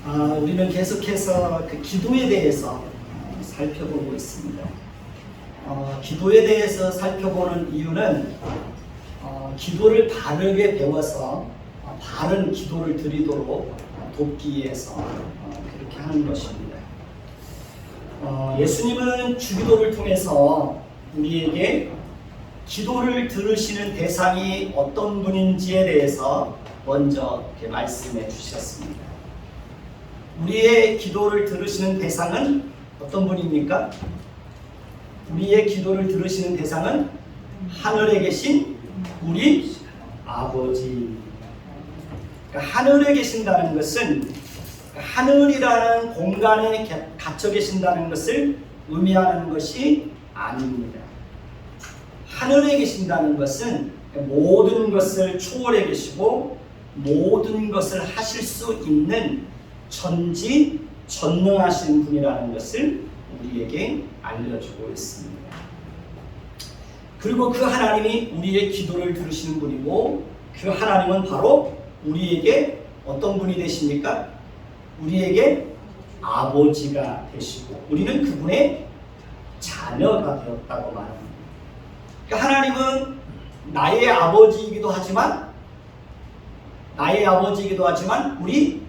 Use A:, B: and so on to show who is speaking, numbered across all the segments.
A: 우리는 계속해서 그 기도에 대해서 살펴보고 있습니다. 기도에 대해서 살펴보는 이유는 기도를 바르게 배워서 바른 기도를 드리도록 돕기 위해서 그렇게 하는 것입니다. 예수님은 주기도를 통해서 우리에게 기도를 들으시는 대상이 어떤 분인지에 대해서 먼저 이렇게 말씀해 주셨습니다. 우리의 기도를 들으시는 대상은 어떤 분입니까? 우리의 기도를 들으시는 대상은 하늘에 계신 우리 아버지. 그러니까 하늘에 계신다는 것은 하늘이라는 공간에 갇혀 계신다는 것을 의미하는 것이 아닙니다. 하늘에 계신다는 것은 모든 것을 초월해 계시고 모든 것을 하실 수 있는 전지전능하신 분이라는 것을 우리에게 알려주고 있습니다. 그리고 그 하나님이 우리의 기도를 들으시는 분이고 그 하나님은 바로 우리에게 어떤 분이 되십니까? 우리에게 아버지가 되시고 우리는 그분의 자녀가 되었다고 말합니다. 그러니까 하나님은 나의 아버지이기도 하지만 우리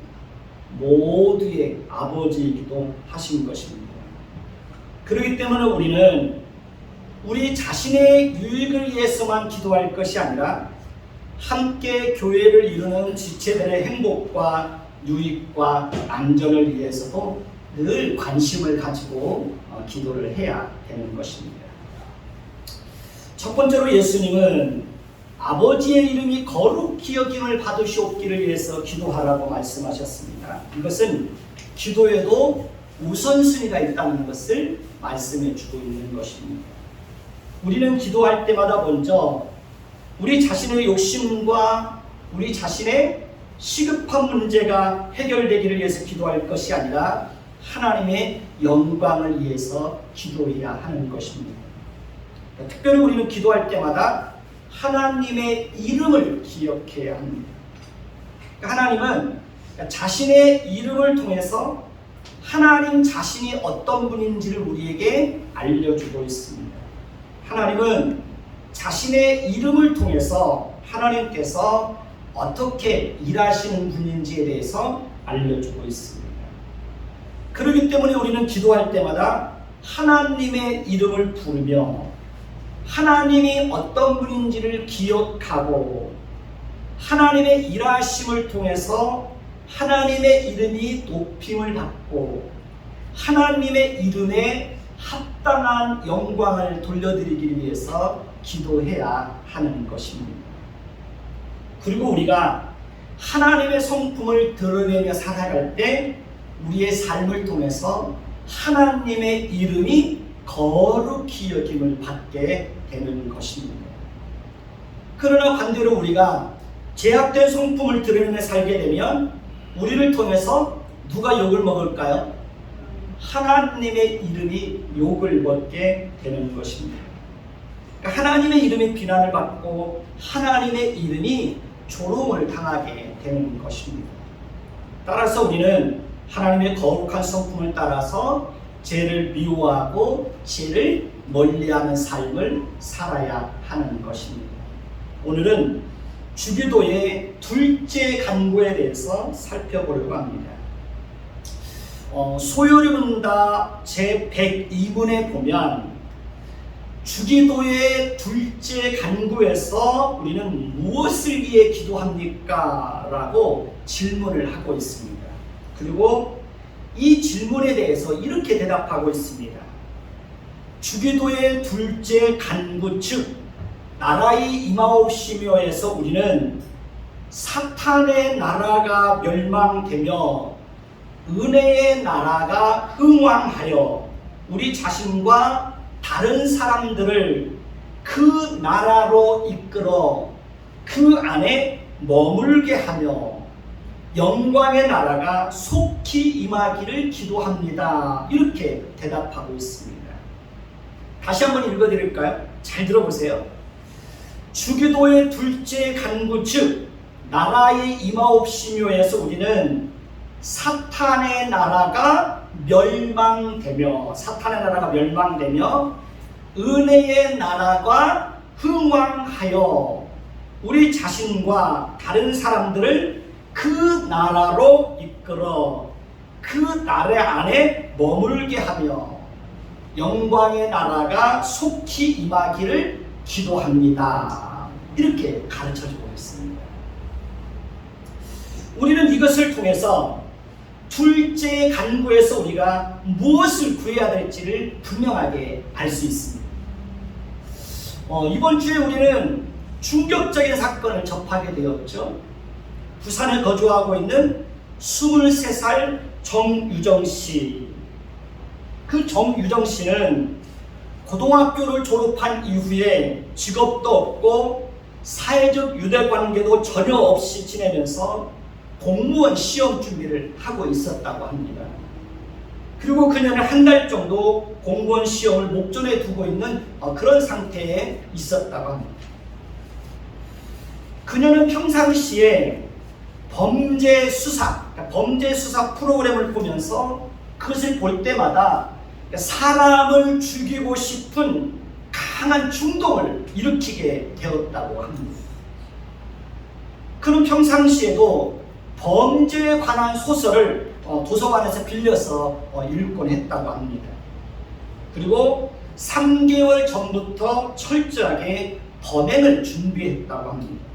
A: 모두의 아버지이기도 하신 것입니다. 그렇기 때문에 우리는 우리 자신의 유익을 위해서만 기도할 것이 아니라 함께 교회를 이루는 지체들의 행복과 유익과 안전을 위해서도 늘 관심을 가지고 기도를 해야 되는 것입니다. 첫 번째로 예수님은 아버지의 이름이 거룩히 여김을 받으시옵기를 위해서 기도하라고 말씀하셨습니다. 이것은 기도에도 우선순위가 있다는 것을 말씀해 주고 있는 것입니다. 우리는 기도할 때마다 먼저 우리 자신의 욕심과 우리 자신의 시급한 문제가 해결되기를 위해서 기도할 것이 아니라 하나님의 영광을 위해서 기도해야 하는 것입니다. 특별히 우리는 기도할 때마다 하나님의 이름을 기억해야 합니다. 하나님은 자신의 이름을 통해서 하나님 자신이 어떤 분인지를 우리에게 알려주고 있습니다. 하나님은 자신의 이름을 통해서 하나님께서 어떻게 일하시는 분인지에 대해서 알려주고 있습니다. 그렇기 때문에 우리는 기도할 때마다 하나님의 이름을 부르며 하나님이 어떤 분인지를 기억하고 하나님의 일하심을 통해서 하나님의 이름이 높임을 받고 하나님의 이름에 합당한 영광을 돌려드리기 위해서 기도해야 하는 것입니다. 그리고 우리가 하나님의 성품을 드러내며 살아갈 때 우리의 삶을 통해서 하나님의 이름이 거룩히 여김을 받게 되는 것입니다. 그러나 반대로 우리가 죄악된 성품을 드러내며 살게 되면 우리를 통해서 누가 욕을 먹을까요? 하나님의 이름이 욕을 먹게 되는 것입니다. 그러니까 하나님의 이름이 비난을 받고 하나님의 이름이 조롱을 당하게 되는 것입니다. 따라서 우리는 하나님의 거룩한 성품을 따라서 죄를 미워하고 죄를 멀리하는 삶을 살아야 하는 것입니다. 오늘은 주기도의 둘째 간구에 대해서 살펴보려고 합니다. 소요리 문답 제102문에 보면 주기도의 둘째 간구에서 우리는 무엇을 위해 기도합니까? 라고 질문을 하고 있습니다. 그리고 이 질문에 대해서 이렇게 대답하고 있습니다. 주기도의 둘째 간구 즉 나라의 임하옵시며에서 우리는 사탄의 나라가 멸망되며 은혜의 나라가 흥왕하여 우리 자신과 다른 사람들을 그 나라로 이끌어 그 안에 머물게 하며 영광의 나라가 속히 임하기를 기도합니다. 이렇게 대답하고 있습니다. 다시 한번 읽어드릴까요? 잘 들어보세요. 주기도의 둘째 간구 즉 나라의 임하옵시며에서 우리는 사탄의 나라가 멸망되며 은혜의 나라가 흥왕하여 우리 자신과 다른 사람들을 그 나라로 이끌어 그 나라 안에 머물게 하며 영광의 나라가 속히 임하기를 기도합니다. 이렇게 가르쳐주고 있습니다. 우리는 이것을 통해서 둘째 간구에서 우리가 무엇을 구해야 될지를 분명하게 알 수 있습니다. 이번 주에 우리는 충격적인 사건을 접하게 되었죠. 부산에 거주하고 있는 23살 정유정 씨. 그 정유정 씨는 고등학교를 졸업한 이후에 직업도 없고 사회적 유대관계도 전혀 없이 지내면서 공무원 시험 준비를 하고 있었다고 합니다. 그리고 그녀는 한 달 정도 공무원 시험을 목전에 두고 있는 그런 상태에 있었다고 합니다. 그녀는 평상시에 범죄 수사 프로그램을 보면서 그것을 볼 때마다 사람을 죽이고 싶은 강한 충동을 일으키게 되었다고 합니다. 그는 평상시에도 범죄에 관한 소설을 도서관에서 빌려서 읽곤 했다고 합니다. 그리고 3개월 전부터 철저하게 범행을 준비했다고 합니다.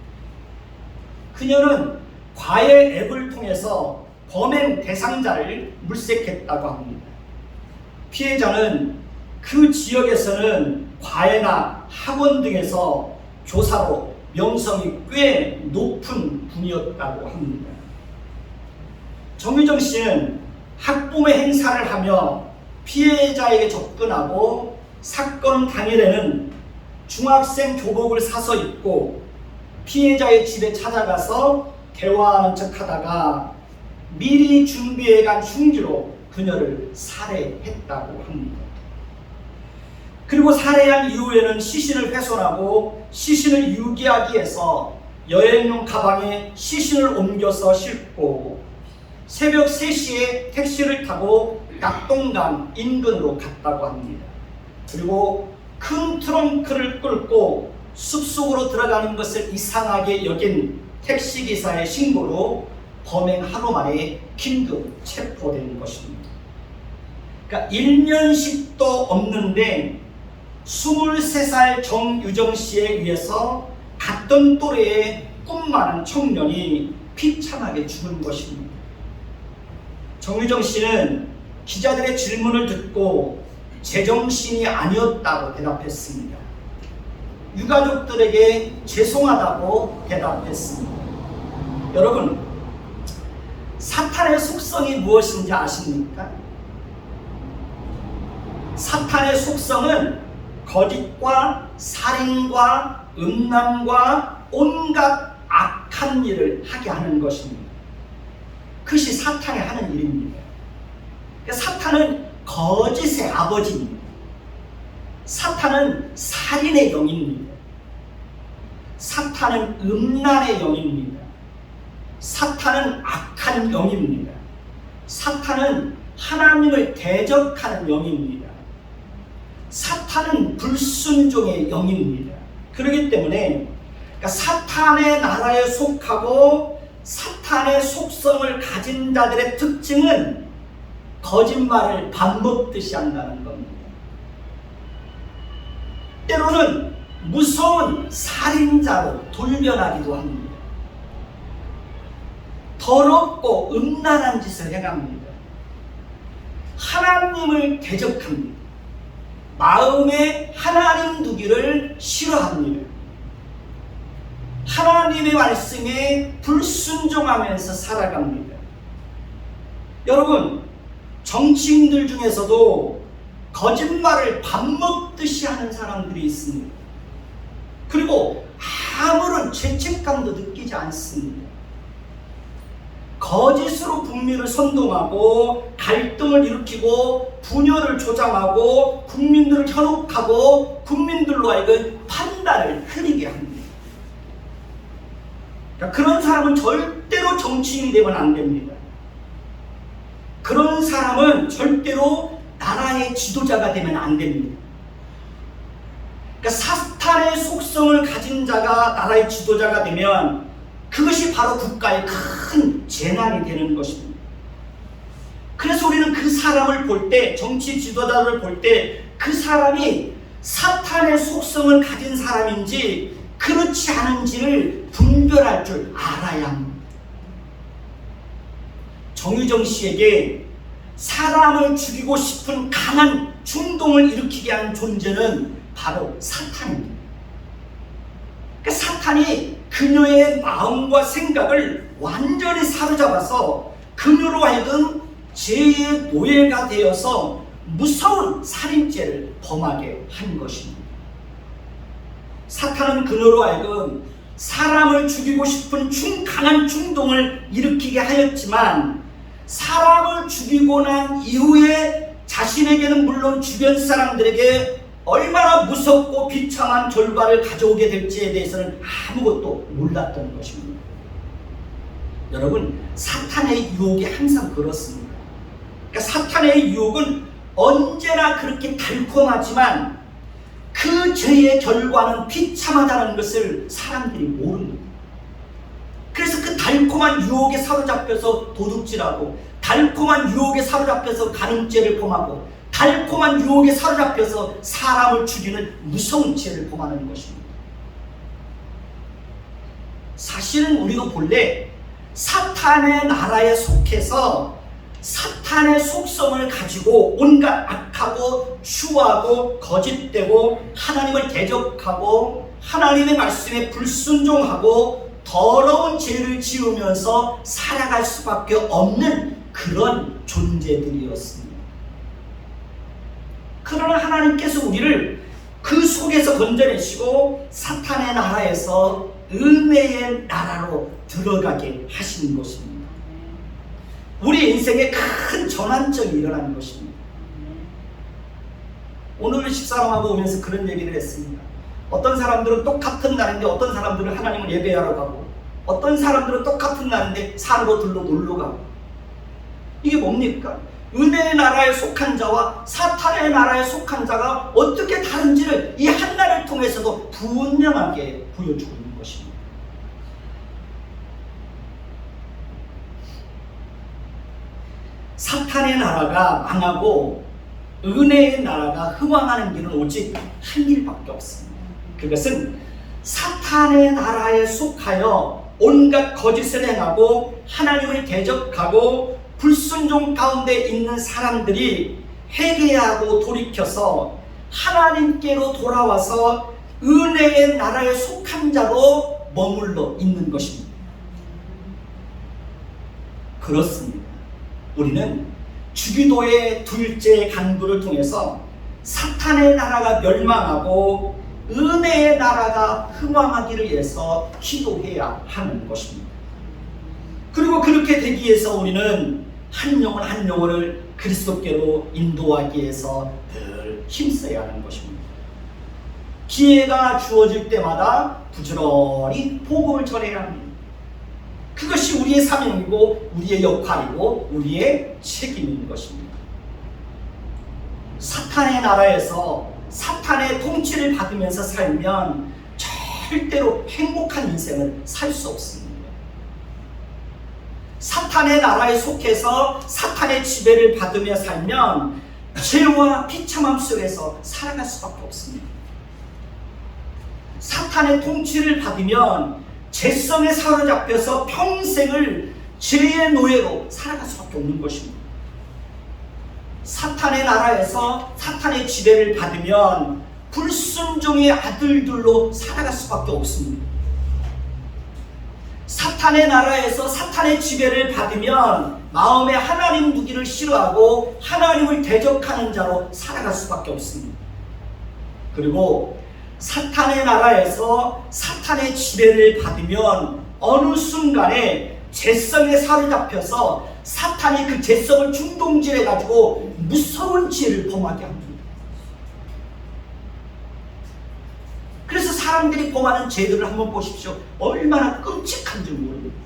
A: 그녀는 과외 앱을 통해서 범행 대상자를 물색했다고 합니다. 피해자는 그 지역에서는 과외나 학원 등에서 교사로 명성이 꽤 높은 분이었다고 합니다. 정유정 씨는 학부모 행사를 하며 피해자에게 접근하고 사건 당일에는 중학생 교복을 사서 입고 피해자의 집에 찾아가서 대화하는 척하다가 미리 준비해간 흉기로 그녀를 살해했다고 합니다. 그리고 살해한 이후에는 시신을 훼손하고 시신을 유기하기 위해서 여행용 가방에 시신을 옮겨서 싣고 새벽 3시에 택시를 타고 낙동강 인근으로 갔다고 합니다. 그리고 큰 트렁크를 끌고 숲속으로 들어가는 것을 이상하게 여긴 택시기사의 신고로 범행 하루 만에 긴급 체포된 것입니다. 그러니까 일면식도 없는데 23살 정유정 씨에 의해서 같던 또래의 꿈 많은 청년이 비참하게 죽은 것입니다. 정유정 씨는 기자들의 질문을 듣고 제정신이 아니었다고 대답했습니다. 유가족들에게 죄송하다고 대답했습니다. 여러분, 사탄의 속성이 무엇인지 아십니까? 사탄의 속성은 거짓과 살인과 음란과 온갖 악한 일을 하게 하는 것입니다. 그것이 사탄이 하는 일입니다. 사탄은 거짓의 아버지입니다. 사탄은 살인의 영입니다. 사탄은 음란의 영입니다. 사탄은 악한 영입니다. 사탄은 하나님을 대적하는 영입니다. 사탄은 불순종의 영입니다. 그렇기 때문에 사탄의 나라에 속하고 사탄의 속성을 가진 자들의 특징은 거짓말을 밥 먹듯이 한다는 겁니다. 때로는 무서운 살인자로 돌변하기도 합니다. 더럽고 음란한 짓을 해갑니다. 하나님을 대적합니다. 마음에 하나님 두기를 싫어합니다. 하나님의 말씀에 불순종하면서 살아갑니다. 여러분, 정치인들 중에서도 거짓말을 밥 먹듯이 하는 사람들이 있습니다. 그리고 아무런 죄책감도 느끼지 않습니다. 거짓으로 국민을 선동하고 갈등을 일으키고 분열을 조장하고 국민들을 현혹하고 국민들로 하여금 판단을 흐리게 합니다. 그러니까 그런 사람은 절대로 정치인이 되면 안 됩니다. 그런 사람은 절대로 나라의 지도자가 되면 안 됩니다. 그러니까 사탄의 속성을 가진 자가 나라의 지도자가 되면 그것이 바로 국가의 큰 재난이 되는 것입니다. 그래서 우리는 그 사람을 볼 때, 정치 지도자를 볼 때 그 사람이 사탄의 속성을 가진 사람인지 그렇지 않은지를 분별할 줄 알아야 합니다. 정유정 씨에게 사람을 죽이고 싶은 강한 충동을 일으키게 한 존재는 바로 사탄입니다. 그러니까 사탄이 그녀의 마음과 생각을 완전히 사로잡아서 그녀로 하여금 죄의 노예가 되어서 무서운 살인죄를 범하게 한 것입니다. 사탄은 그녀로 하여금 사람을 죽이고 싶은 강한 충동을 일으키게 하였지만 사람을 죽이고 난 이후에 자신에게는 물론 주변 사람들에게 얼마나 무섭고 비참한 결과를 가져오게 될지에 대해서는 아무것도 몰랐던 것입니다. 여러분, 사탄의 유혹이 항상 그렇습니다. 그러니까 사탄의 유혹은 언제나 그렇게 달콤하지만 그 죄의 결과는 비참하다는 것을 사람들이 모릅니다. 그래서 그 달콤한 유혹에 사로잡혀서 도둑질하고, 달콤한 유혹에 사로잡혀서 간음죄를 범하고, 달콤한 유혹에 사로잡혀서 사람을 죽이는 무서운 죄를 범하는 것입니다. 사실은 우리도 본래 사탄의 나라에 속해서 사탄의 속성을 가지고 온갖 악하고 추하고 거짓되고 하나님을 대적하고 하나님의 말씀에 불순종하고 더러운 죄를 지으면서 살아갈 수밖에 없는 그런 존재들이었습니다. 그러나 하나님께서 우리를 그 속에서 건져내시고 사탄의 나라에서 은혜의 나라로 들어가게 하시는 것입니다. 우리 인생에 큰 전환점이 일어나는 것입니다. 오늘 집사람하고 오면서 그런 얘기를 했습니다. 어떤 사람들은 똑같은 날인데 어떤 사람들은 하나님을 예배하러 가고, 어떤 사람들은 똑같은 날인데 산으로 들러 놀러 가고. 이게 뭡니까? 은혜의 나라에 속한 자와 사탄의 나라에 속한 자가 어떻게 다른지를 이 한 날을 통해서도 분명하게 보여주고 있는 것입니다. 사탄의 나라가 망하고 은혜의 나라가 흥왕하는 길은 오직 한 길밖에 없습니다. 그것은 사탄의 나라에 속하여 온갖 거짓을 행하고 하나님을 대적하고 불순종 가운데 있는 사람들이 회개하고 돌이켜서 하나님께로 돌아와서 은혜의 나라에 속한 자로 머물러 있는 것입니다. 그렇습니다. 우리는 주기도의 둘째 간구를 통해서 사탄의 나라가 멸망하고 은혜의 나라가 흥왕하기를 위해서 기도해야 하는 것입니다. 그리고 그렇게 되기 위해서 우리는 한 영혼 한 영혼을 그리스도께로 인도하기 위해서 늘 힘써야 하는 것입니다. 기회가 주어질 때마다 부지런히 복음을 전해야 합니다. 그것이 우리의 사명이고 우리의 역할이고 우리의 책임인 것입니다. 사탄의 나라에서 사탄의 통치를 받으면서 살면 절대로 행복한 인생을 살 수 없습니다. 사탄의 나라에 속해서 사탄의 지배를 받으며 살면 죄와 비참함 속에서 살아갈 수밖에 없습니다. 사탄의 통치를 받으면 죄성에 사로잡혀서 평생을 죄의 노예로 살아갈 수밖에 없는 것입니다. 사탄의 나라에서 사탄의 지배를 받으면 불순종의 아들들로 살아갈 수밖에 없습니다. 사탄의 나라에서 사탄의 지배를 받으면 마음에 하나님 두기를 싫어하고 하나님을 대적하는 자로 살아갈 수밖에 없습니다. 그리고 사탄의 나라에서 사탄의 지배를 받으면 어느 순간에 죄성에 사로잡혀서 사탄이 그 죄성을 충동질해가지고 무서운 죄를 범하게 합니다. 그래서 사람들이 범하는 죄들을 한번 보십시오. 얼마나 끔찍한 줄 모릅니다.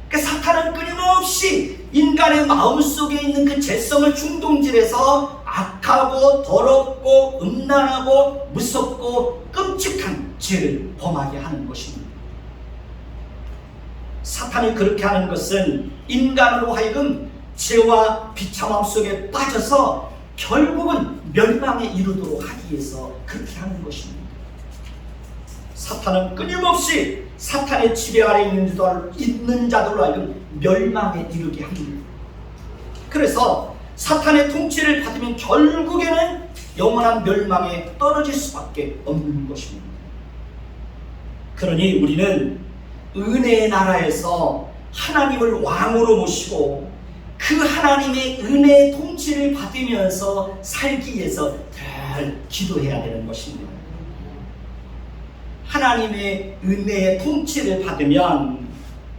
A: 그러니까 사탄은 끊임없이 인간의 마음속에 있는 그 죄성을 충동질해서 악하고 더럽고 음란하고 무섭고 끔찍한 죄를 범하게 하는 것입니다. 사탄이 그렇게 하는 것은 인간으로 하여금 죄와 비참함 속에 빠져서 결국은 멸망에 이르도록 하기 위해서 그렇게 하는 것입니다. 사탄은 끊임없이 사탄의 지배 아래 있는 자들로 하여금 멸망에 이르게 합니다. 그래서 사탄의 통치를 받으면 결국에는 영원한 멸망에 떨어질 수밖에 없는 것입니다. 그러니 우리는 은혜의 나라에서 하나님을 왕으로 모시고 그 하나님의 은혜의 통치를 받으면서 살기 위해서 늘 기도해야 되는 것입니다. 하나님의 은혜의 통치를 받으면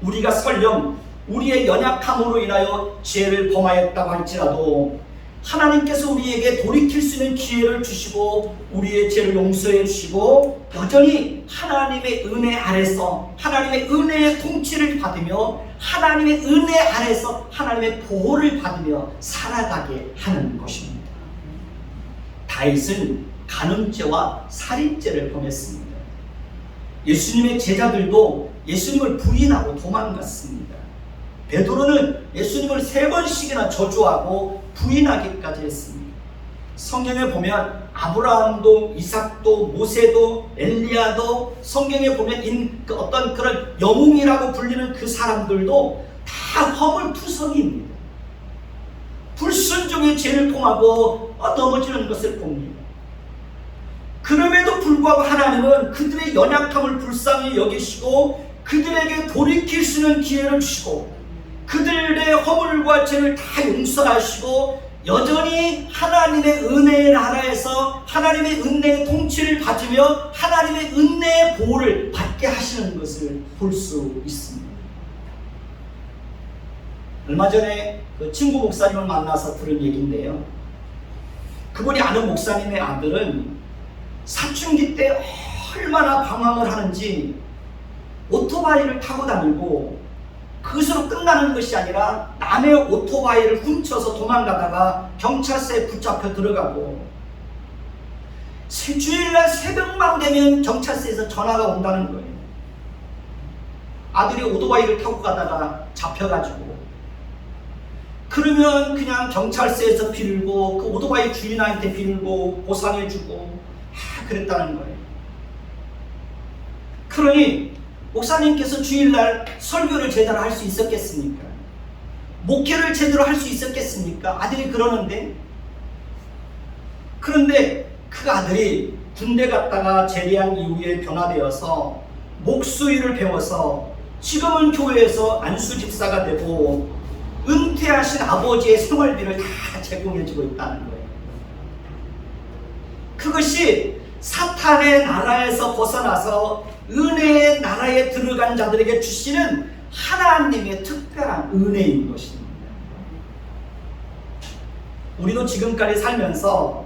A: 우리가 설령 우리의 연약함으로 인하여 죄를 범하였다고 할지라도 하나님께서 우리에게 돌이킬 수 있는 기회를 주시고 우리의 죄를 용서해 주시고 여전히 하나님의 은혜 아래서 하나님의 은혜의 통치를 받으며 하나님의 은혜 아래서 하나님의 보호를 받으며 살아가게 하는 것입니다. 다윗은 간음죄와 살인죄를 범했습니다. 예수님의 제자들도 예수님을 부인하고 도망갔습니다. 베드로는 예수님을 3번씩이나 저주하고 부인하기까지 했습니다. 성경에 보면 아브라함도 이삭도 모세도 엘리야도 성경에 보면 어떤 그런 영웅이라고 불리는 그 사람들도 다 허물투성이입니다. 불순종의 죄를 범하고 넘어지는 것을 봅니다. 그럼에도 불구하고 하나님은 그들의 연약함을 불쌍히 여기시고 그들에게 돌이킬 수 있는 기회를 주시고 그들의 허물과 죄를 다 용서하시고 여전히 하나님의 은혜의 나라에서 하나님의 은혜의 통치를 받으며 하나님의 은혜의 보호를 받게 하시는 것을 볼 수 있습니다. 얼마 전에 그 친구 목사님을 만나서 들은 얘기인데요. 그분이 아는 목사님의 아들은 사춘기 때 얼마나 방황을 하는지 오토바이를 타고 다니고 그것으로 끝나는 것이 아니라 남의 오토바이를 훔쳐서 도망가다가 경찰서에 붙잡혀 들어가고 주일날 새벽만 되면 경찰서에서 전화가 온다는 거예요. 아들이 오토바이를 타고 가다가 잡혀가지고 그러면 그냥 경찰서에서 빌고 그 오토바이 주인한테 빌고 보상해주고 그랬다는 거예요. 그러니 목사님께서 주일날 설교를 제대로 할 수 있었겠습니까? 목회를 제대로 할 수 있었겠습니까? 아들이 그러는데. 그런데 그 아들이 군대 갔다가 제대한 이후에 변화되어서 목수일을 배워서 지금은 교회에서 안수 집사가 되고 은퇴하신 아버지의 생활비를 다 제공해주고 있다는 거예요. 그것이 사탄의 나라에서 벗어나서 은혜의 나라에 들어간 자들에게 주시는 하나님의 특별한 은혜인 것입니다. 우리도 지금까지 살면서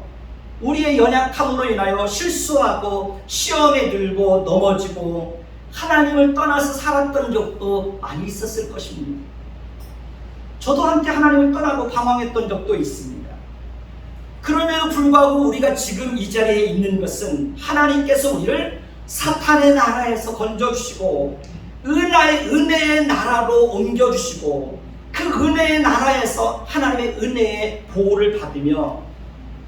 A: 우리의 연약함으로 인하여 실수하고 시험에 들고 넘어지고 하나님을 떠나서 살았던 적도 많이 있었을 것입니다. 저도 한때 하나님을 떠나고 방황했던 적도 있습니다. 그럼에도 불구하고 우리가 지금 이 자리에 있는 것은 하나님께서 우리를 사탄의 나라에서 건져주시고 은혜의 나라로 옮겨주시고 그 은혜의 나라에서 하나님의 은혜의 보호를 받으며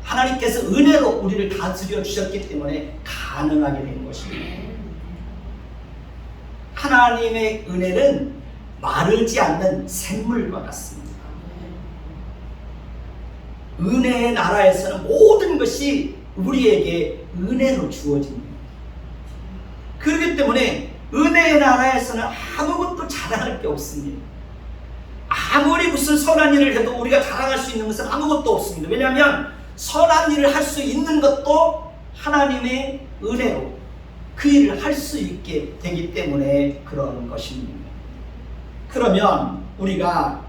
A: 하나님께서 은혜로 우리를 다스려 주셨기 때문에 가능하게 된 것입니다. 하나님의 은혜는 마르지 않는 샘물과 같습니다. 은혜의 나라에서는 모든 것이 우리에게 은혜로 주어집니다. 그렇기 때문에 은혜의 나라에서는 아무것도 자랑할 게 없습니다. 아무리 무슨 선한 일을 해도 우리가 자랑할 수 있는 것은 아무것도 없습니다. 왜냐하면 선한 일을 할 수 있는 것도 하나님의 은혜로 그 일을 할 수 있게 되기 때문에 그런 것입니다. 그러면 우리가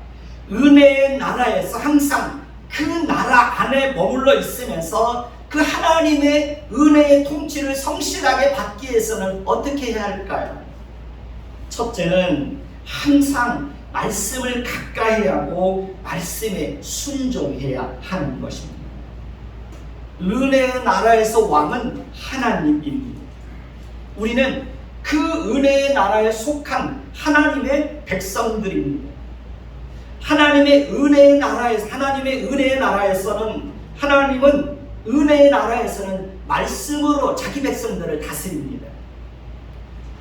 A: 은혜의 나라에서 항상 그 나라 안에 머물러 있으면서 그 하나님의 은혜의 통치를 성실하게 받기 위해서는 어떻게 해야 할까요? 첫째는 항상 말씀을 가까이 하고 말씀에 순종해야 하는 것입니다. 은혜의 나라에서 왕은 하나님입니다. 우리는 그 은혜의 나라에 속한 하나님의 백성들입니다. 하나님의 은혜의 나라에서는 하나님은 은혜의 나라에서는 말씀으로 자기 백성들을 다스립니다.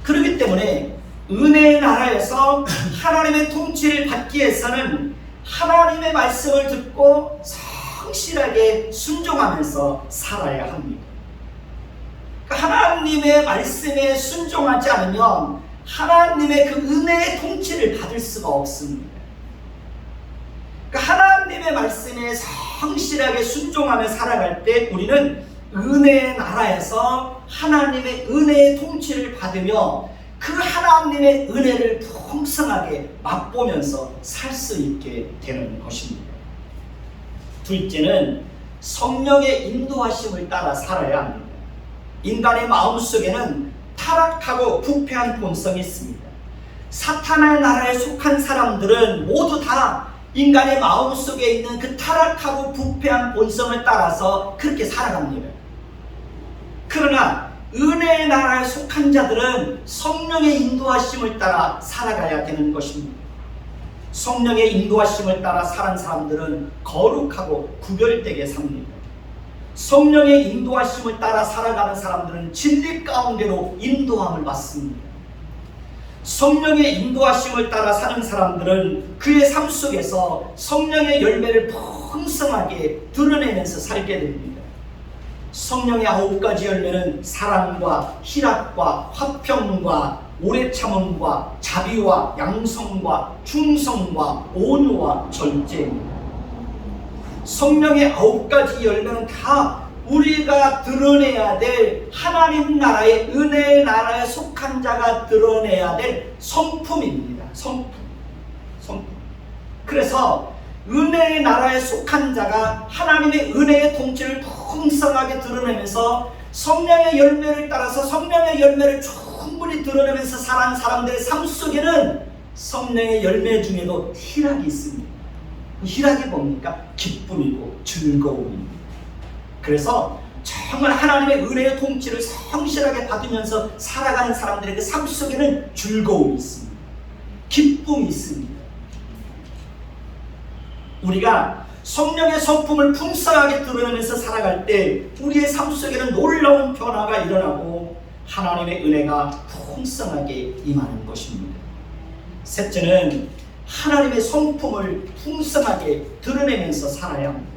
A: 그렇기 때문에 은혜의 나라에서 하나님의 통치를 받기 위해서는 하나님의 말씀을 듣고 성실하게 순종하면서 살아야 합니다. 하나님의 말씀에 순종하지 않으면 하나님의 그 은혜의 통치를 받을 수가 없습니다. 하나님의 말씀에 성실하게 순종하며 살아갈 때 우리는 은혜의 나라에서 하나님의 은혜의 통치를 받으며 그 하나님의 은혜를 풍성하게 맛보면서 살 수 있게 되는 것입니다. 둘째는 성령의 인도하심을 따라 살아야 합니다. 인간의 마음속에는 타락하고 부패한 본성이 있습니다. 사탄의 나라에 속한 사람들은 모두 다 인간의 마음속에 있는 그 타락하고 부패한 본성을 따라서 그렇게 살아갑니다. 그러나 은혜의 나라에 속한 자들은 성령의 인도하심을 따라 살아가야 되는 것입니다. 성령의 인도하심을 따라 사는 사람들은 거룩하고 구별되게 삽니다. 성령의 인도하심을 따라 살아가는 사람들은 진리 가운데로 인도함을 받습니다. 성령의 인도하심을 따라 사는 사람들은 그의 삶 속에서 성령의 열매를 풍성하게 드러내면서 살게 됩니다. 성령의 9가지 열매는 사랑과 희락과 화평과 오래 참음과 자비와 양성과 충성과 온유와 절제입니다. 성령의 9가지 열매는 다 우리가 드러내야 될 하나님 나라의 은혜의 나라에 속한 자가 드러내야 될 성품입니다. 성품. 그래서 은혜의 나라에 속한 자가 하나님의 은혜의 통치를 풍성하게 드러내면서 성령의 열매를 따라서 성령의 열매를 충분히 드러내면서 살아가는 사람들의 삶 속에는 성령의 열매 중에도 희락이 있습니다. 희락이 뭡니까? 기쁨이고 즐거움입니다. 그래서 정말 하나님의 은혜의 통치를 성실하게 받으면서 살아가는 사람들의 그 삶 속에는 즐거움이 있습니다. 기쁨이 있습니다. 우리가 성령의 성품을 풍성하게 드러내면서 살아갈 때 우리의 삶 속에는 놀라운 변화가 일어나고 하나님의 은혜가 풍성하게 임하는 것입니다. 셋째는 하나님의 성품을 풍성하게 드러내면서 살아야 합니다.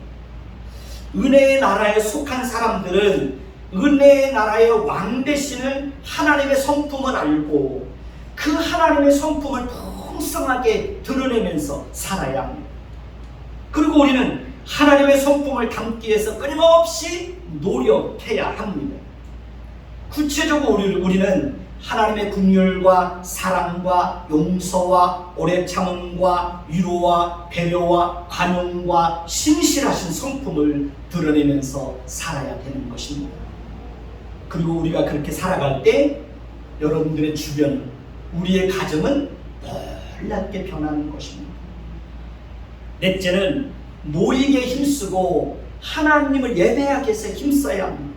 A: 은혜의 나라에 속한 사람들은 은혜의 나라의 왕 되시는 하나님의 성품을 알고 그 하나님의 성품을 풍성하게 드러내면서 살아야 합니다. 그리고 우리는 하나님의 성품을 담기 위해서 끊임없이 노력해야 합니다. 구체적으로 우리는 하나님의 긍휼과 사랑과 용서와 오래 참음과 위로와 배려와 관용과 신실하신 성품을 드러내면서 살아야 되는 것입니다. 그리고 우리가 그렇게 살아갈 때 여러분들의 주변, 우리의 가정은 놀랍게 변하는 것입니다. 넷째는 모이게 힘쓰고 하나님을 예배하기 위해서 힘써야 합니다.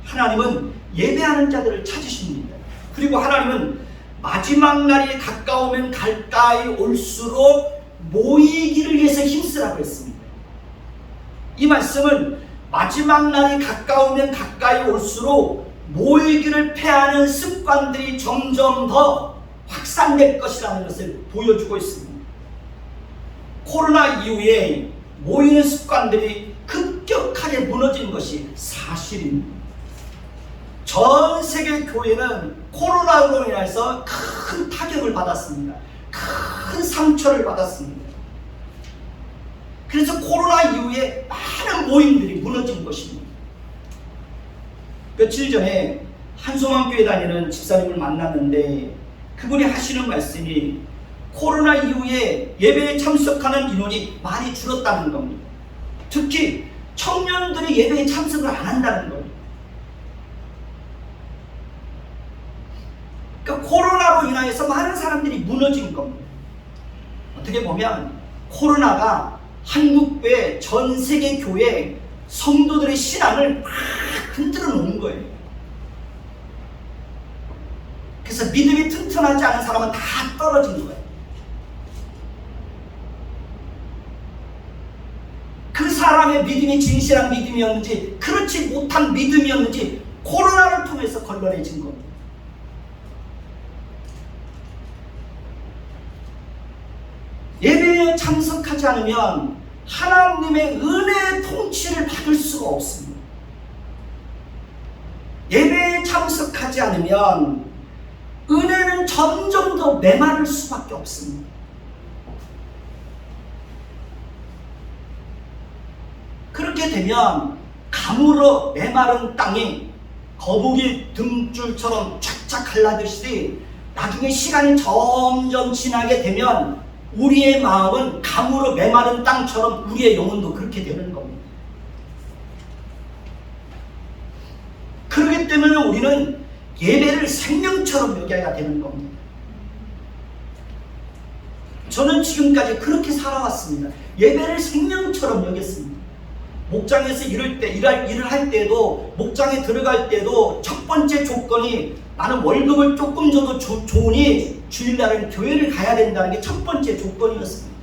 A: 하나님은 예배하는 자들을 찾으십니다. 그리고 하나님은 마지막 날이 가까우면 가까이 올수록 모이기를 위해서 힘쓰라고 했습니다. 이 말씀은 마지막 날이 가까우면 가까이 올수록 모이기를 패하는 습관들이 점점 더 확산될 것이라는 것을 보여주고 있습니다. 코로나 이후에 모이는 습관들이 급격하게 무너진 것이 사실입니다. 전 세계 교회는 코로나로 인해서 큰 타격을 받았습니다. 큰 상처를 받았습니다. 그래서 코로나 이후에 많은 모임들이 무너진 것입니다. 며칠 전에 한소망교회 다니는 집사님을 만났는데 그분이 하시는 말씀이 코로나 이후에 예배에 참석하는 인원이 많이 줄었다는 겁니다. 특히 청년들이 예배에 참석을 안 한다는 겁니다. 그러니까 코로나로 인하여서 많은 사람들이 무너진 겁니다. 어떻게 보면 코로나가 한국교회 전 세계 교회 성도들의 신앙을 막 흔들어 놓은 거예요. 그래서 믿음이 튼튼하지 않은 사람은 다 떨어진 거예요. 그 사람의 믿음이 진실한 믿음이었는지 그렇지 못한 믿음이었는지 코로나를 통해서 걸러내진 겁니다. 예배에 참석하지 않으면 하나님의 은혜의 통치를 받을 수가 없습니다. 예배에 참석하지 않으면 은혜는 점점 더 메마를 수밖에 없습니다. 그렇게 되면 가물어 메마른 땅이 거북이 등줄처럼 쫙쫙 갈라듯이 나중에 시간이 점점 지나게 되면 우리의 마음은 가물어 메마른 땅처럼 우리의 영혼도 그렇게 되는 겁니다. 그렇기 때문에 우리는 예배를 생명처럼 여겨야 되는 겁니다. 저는 지금까지 그렇게 살아왔습니다. 예배를 생명처럼 여겼습니다. 목장에서 일을 할 때도, 목장에 들어갈 때도 첫 번째 조건이 나는 월급을 조금 줘도 좋으니 주일날은 교회를 가야 된다는 게 첫 번째 조건이었습니다.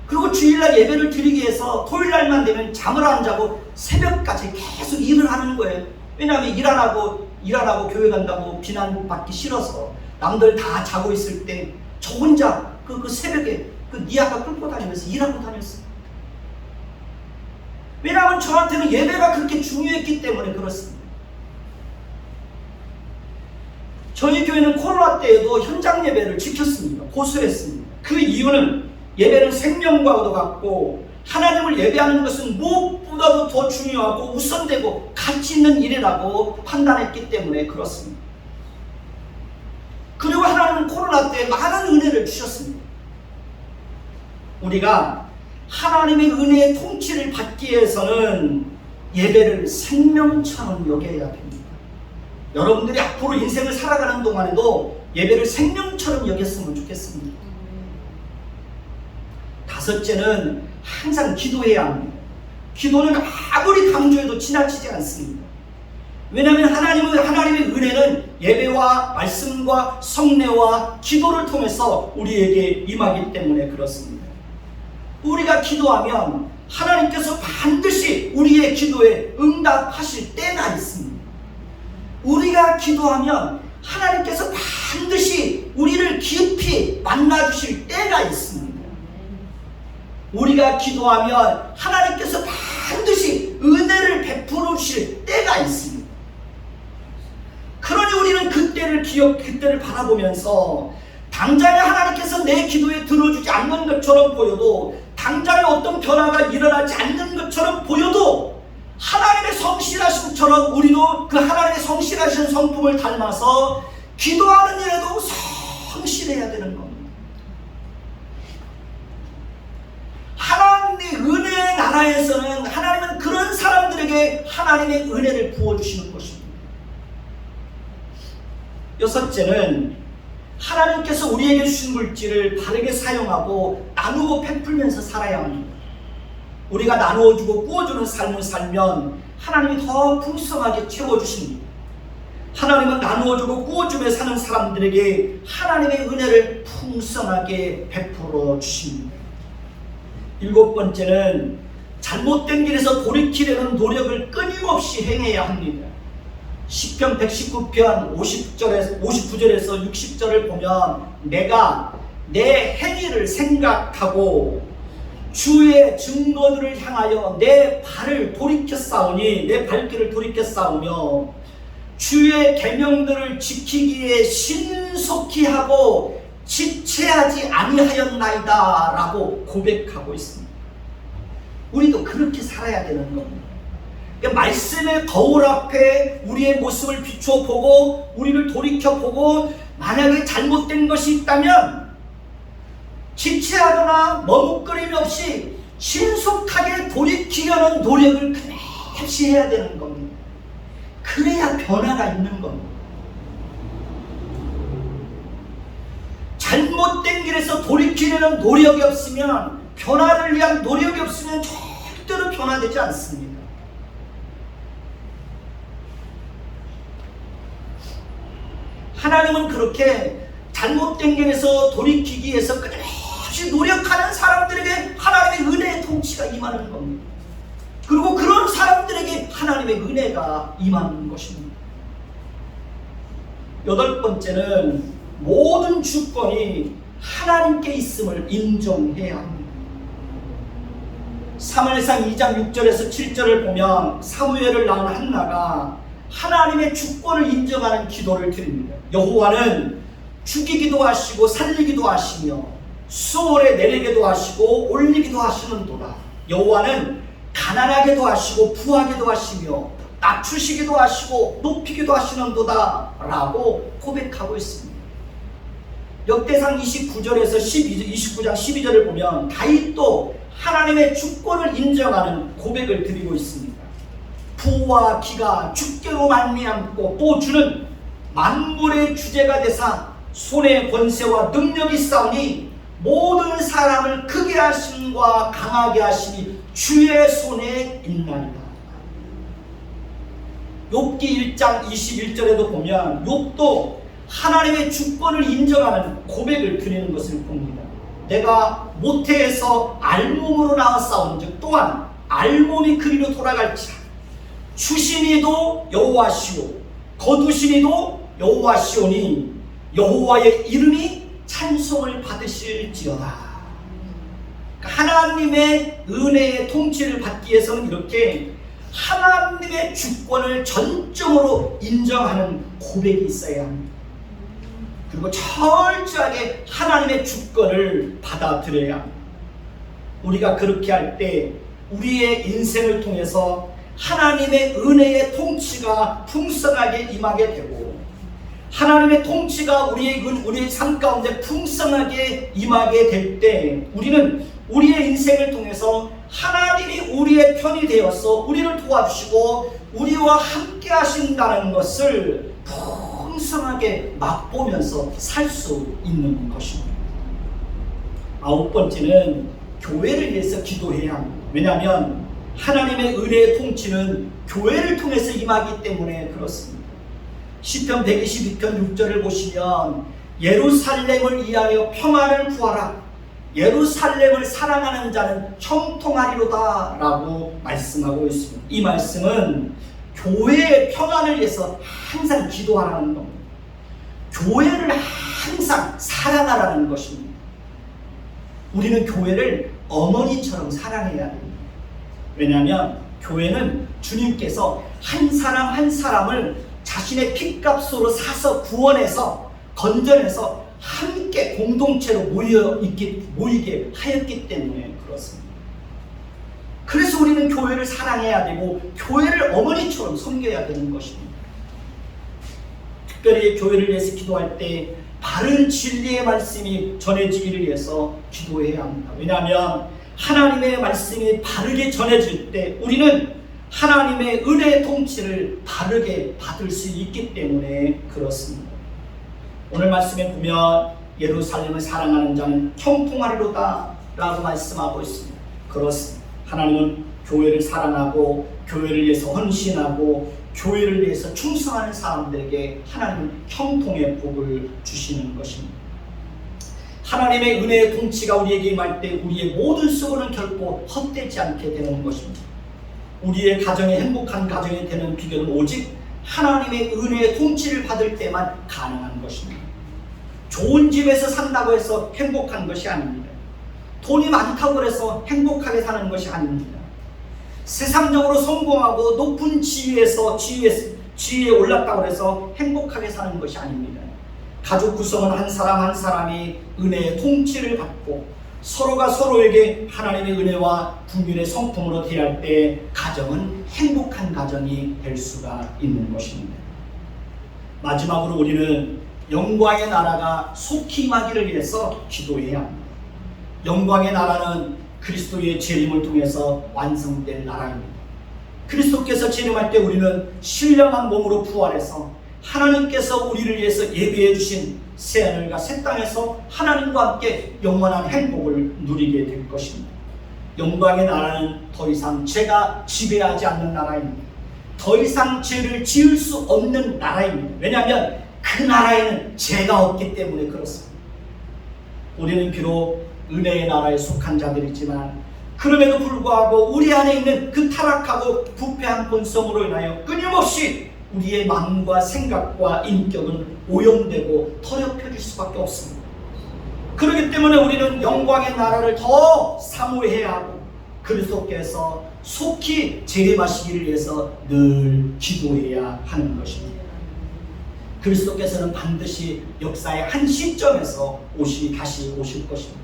A: 그리고 주일날 예배를 드리기 위해서 토요일날만 되면 잠을 안 자고 새벽까지 계속 일을 하는 거예요. 왜냐하면 일 안 하고 교회 간다고 비난받기 싫어서 남들 다 자고 있을 때 저 혼자 그 새벽에 니아가 끌고 다니면서 일하고 다녔어요. 왜냐하면 저한테는 예배가 그렇게 중요했기 때문에 그렇습니다. 저희 교회는 코로나 때에도 현장 예배를 지켰습니다. 고수했습니다. 그 이유는 예배는 생명과도 같고 하나님을 예배하는 것은 무엇보다도 더 중요하고 우선되고 가치 있는 일이라고 판단했기 때문에 그렇습니다. 그리고 하나님은 코로나 때 많은 은혜를 주셨습니다. 우리가 하나님의 은혜의 통치를 받기 위해서는 예배를 생명처럼 여겨야 됩니다. 여러분들이 앞으로 인생을 살아가는 동안에도 예배를 생명처럼 여겼으면 좋겠습니다. 다섯째는 항상 기도해야 합니다. 기도는 아무리 강조해도 지나치지 않습니다. 왜냐하면 하나님의 은혜는 예배와 말씀과 성례와 기도를 통해서 우리에게 임하기 때문에 그렇습니다. 우리가 기도하면 하나님께서 반드시 우리의 기도에 응답하실 때가 있습니다. 우리가 기도하면 하나님께서 반드시 우리를 깊이 만나주실 때가 있습니다. 우리가 기도하면 하나님께서 반드시 은혜를 베풀어 주실 때가 있습니다. 그러니 우리는 그때를 바라보면서 당장에 하나님께서 내 기도에 들어주지 않는 것처럼 보여도, 당장에 어떤 변화가 일어나지 않는 것처럼 보여도 하나님의 성실하심처럼 우리도 그 하나님의 성실하신 성품을 닮아서 기도하는 일에도 성실해야 되는 겁니다. 하나님의 은혜의 나라에서는 하나님은 그런 사람들에게 하나님의 은혜를 부어주시는 것입니다. 여섯째는 하나님께서 우리에게 주신 물질을 바르게 사용하고 나누고 베풀면서 살아야 합니다. 우리가 나누어주고 꾸어주는 삶을 살면 하나님이 더 풍성하게 채워주십니다. 하나님은 나누어주고 꾸어주며 사는 사람들에게 하나님의 은혜를 풍성하게 베풀어 주십니다. 일곱 번째는 잘못된 길에서 돌이키려는 노력을 끊임없이 행해야 합니다. 시편 119편 59절에서 60절을 보면 내가 내 행위를 생각하고 주의 증거들을 향하여 내 발을 돌이켜 싸우니, 내 발길을 돌이켜 싸우며 주의 계명들을 지키기에 신속히 하고 지체하지 아니하였나이다 라고 고백하고 있습니다. 우리도 그렇게 살아야 되는 겁니다. 말씀의 거울 앞에 우리의 모습을 비춰보고 우리를 돌이켜보고 만약에 잘못된 것이 있다면 지체하거나 머뭇거림 없이 신속하게 돌이키려는 노력을 끊임없이 해야 되는 겁니다. 그래야 변화가 있는 겁니다. 잘못된 길에서 돌이키려는 노력이 없으면, 변화를 위한 노력이 없으면 절대로 변화되지 않습니다. 하나님은 그렇게 잘못된 길에서 돌이키기 위해서 끊임없이 노력하는 사람들에게 하나님의 은혜의 통치가 임하는 겁니다. 그리고 그런 사람들에게 하나님의 은혜가 임하는 것입니다. 여덟 번째는 모든 주권이 하나님께 있음을 인정해야 합니다. 사무엘상 2장 6절에서 7절을 보면 사무엘을 낳은 한나가 하나님의 주권을 인정하는 기도를 드립니다. 여호와는 죽이기도 하시고 살리기도 하시며 수월에 내리기도 하시고 올리기도 하시는도다. 여호와는 가난하게도 하시고 부하게도 하시며 낮추시기도 하시고 높이기도 하시는도다 라고 고백하고 있습니다. 역대상 29절에서 29장 12절을 보면 다윗도 하나님의 주권을 인정하는 고백을 드리고 있습니다. 부와 기가 주께로 말미암고 또 주는 만물의 주제가 되사 손의 권세와 능력이 있사오니 모든 사람을 크게 하심과 강하게 하심이 주의 손에 있나이다. 욥기 1장 21절에도 보면 욥도 하나님의 주권을 인정하는 고백을 드리는 것을 봅니다. 내가 모태에서 알몸으로 나왔사온즉 또한 알몸이 그리로 돌아갈지라. 주시니도 여호와시오 거두시니도 여호와시오니 여호와의 이름이 찬송을 받으실지어다. 하나님의 은혜의 통치를 받기 위해서는 이렇게 하나님의 주권을 전적으로 인정하는 고백이 있어야 합니다. 그리고 철저하게 하나님의 주권을 받아들여야 합니다. 우리가 그렇게 할 때 우리의 인생을 통해서 하나님의 은혜의 통치가 풍성하게 임하게 되고, 하나님의 통치가 우리의 삶 가운데 풍성하게 임하게 될 때 우리는 우리의 인생을 통해서 하나님이 우리의 편이 되어서 우리를 도와주시고 우리와 함께 하신다는 것을 풍성하게 맛보면서 살 수 있는 것입니다. 아홉 번째는 교회를 위해서 기도해야 합니다. 왜냐하면 하나님의 은혜의 통치는 교회를 통해서 임하기 때문에 그렇습니다. 시편 122편 6절을 보시면 예루살렘을 위하여 평안을 구하라. 예루살렘을 사랑하는 자는 형통하리로다 라고 말씀하고 있습니다. 이 말씀은 교회의 평안을 위해서 항상 기도하라는 겁니다. 교회를 항상 사랑하라는 것입니다. 우리는 교회를 어머니처럼 사랑해야 됩니다. 왜냐하면 교회는 주님께서 한 사람 한 사람을 자신의 핏값으로 사서 구원해서 건져내서 함께 공동체로 모이게 하였기 때문에 그렇습니다. 그래서 우리는 교회를 사랑해야 되고 교회를 어머니처럼 섬겨야 되는 것입니다. 특별히 교회를 위해서 기도할 때 바른 진리의 말씀이 전해지기를 위해서 기도해야 합니다. 왜냐하면 하나님의 말씀이 바르게 전해질 때 우리는 하나님의 은혜의 통치를 바르게 받을 수 있기 때문에 그렇습니다. 오늘 말씀에 보면 예루살렘을 사랑하는 자는 형통하리로다 라고 말씀하고 있습니다. 그렇습니다. 하나님은 교회를 사랑하고 교회를 위해서 헌신하고 교회를 위해서 충성하는 사람들에게 하나님은 형통의 복을 주시는 것입니다. 하나님의 은혜의 통치가 우리에게 임할 때 우리의 모든 수고는 결코 헛되지 않게 되는 것입니다. 우리의 가정이 행복한 가정이 되는 비결은 오직 하나님의 은혜의 통치를 받을 때만 가능한 것입니다. 좋은 집에서 산다고 해서 행복한 것이 아닙니다. 돈이 많다고 해서 행복하게 사는 것이 아닙니다. 세상적으로 성공하고 높은 지위에 올랐다고 해서 행복하게 사는 것이 아닙니다. 가족 구성은 한 사람 한 사람이 은혜의 통치를 받고 서로가 서로에게 하나님의 은혜와 국민의 성품으로 대할 때 가정은 행복한 가정이 될 수가 있는 것입니다. 마지막으로 우리는 영광의 나라가 속히 임하기를 위해서 기도해야 합니다. 영광의 나라는 그리스도의 재림을 통해서 완성될 나라입니다. 그리스도께서 재림할 때 우리는 신령한 몸으로 부활해서 하나님께서 우리를 위해서 예비해 주신 새하늘과 새 땅에서 하나님과 함께 영원한 행복을 누리게 될 것입니다. 영광의 나라는 더 이상 죄가 지배하지 않는 나라입니다. 더 이상 죄를 지을 수 없는 나라입니다. 왜냐하면 그 나라에는 죄가 없기 때문에 그렇습니다. 우리는 비록 은혜의 나라에 속한 자들이지만 그럼에도 불구하고 우리 안에 있는 그 타락하고 부패한 본성으로 인하여 끊임없이 우리의 마음과 생각과 인격은 오염되고 더럽혀질 수밖에 없습니다. 그렇기 때문에 우리는 영광의 나라를 더 사모해야 하고 그리스도께서 속히 재림하시기를 위해서 늘 기도해야 하는 것입니다. 그리스도께서는 반드시 역사의 한 시점에서 다시 오실 것입니다.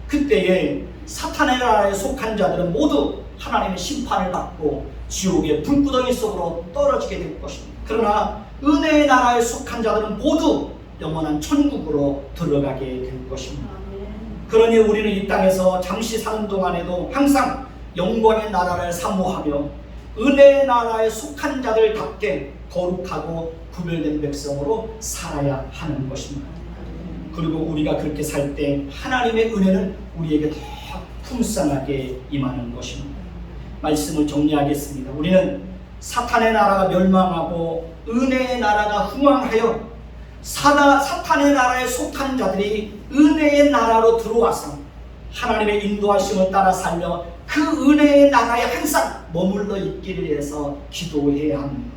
A: 그때에 사탄의 나라에 속한 자들은 모두 하나님의 심판을 받고 지옥의 불구덩이 속으로 떨어지게 될 것입니다. 그러나 은혜의 나라에 속한 자들은 모두 영원한 천국으로 들어가게 될 것입니다. 그러니 우리는 이 땅에서 잠시 사는 동안에도 항상 영광의 나라를 사모하며 은혜의 나라에 속한 자들답게 거룩하고 구별된 백성으로 살아야 하는 것입니다. 그리고 우리가 그렇게 살 때 하나님의 은혜는 우리에게 더 풍성하게 임하는 것입니다. 말씀을 정리하겠습니다. 우리는 사탄의 나라가 멸망하고 은혜의 나라가 흥왕하여 사탄의 나라에 속한 자들이 은혜의 나라로 들어와서 하나님의 인도하심을 따라 살며 그 은혜의 나라에 항상 머물러 있기를 위해서 기도해야 합니다.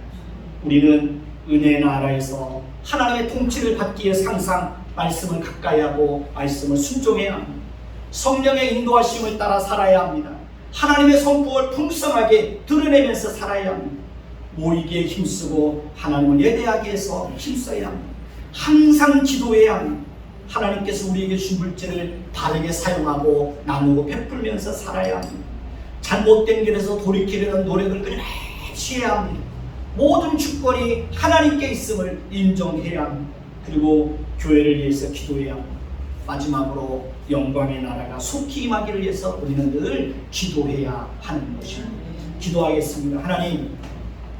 A: 우리는 은혜의 나라에서 하나님의 통치를 받기 위해서 항상 말씀을 가까이 하고 말씀을 순종해야 합니다. 성령의 인도하심을 따라 살아야 합니다. 하나님의 선포를 풍성하게 드러내면서 살아야 합니다. 모이기에 힘쓰고 하나님을 예배하기 위해서 힘써야 합니다. 항상 기도해야 합니다. 하나님께서 우리에게 준 물질을 바르게 사용하고 나누고 베풀면서 살아야 합니다. 잘못된 길에서 돌이키려는 노력을 끊임없이 해야 합니다. 모든 주권이 하나님께 있음을 인정해야 합니다. 그리고 교회를 위해서 기도해야 합니다. 마지막으로 영광의 나라가 속히 임하기를 위해서 우리는 늘 기도해야 하는 것입니다. 기도하겠습니다. 하나님,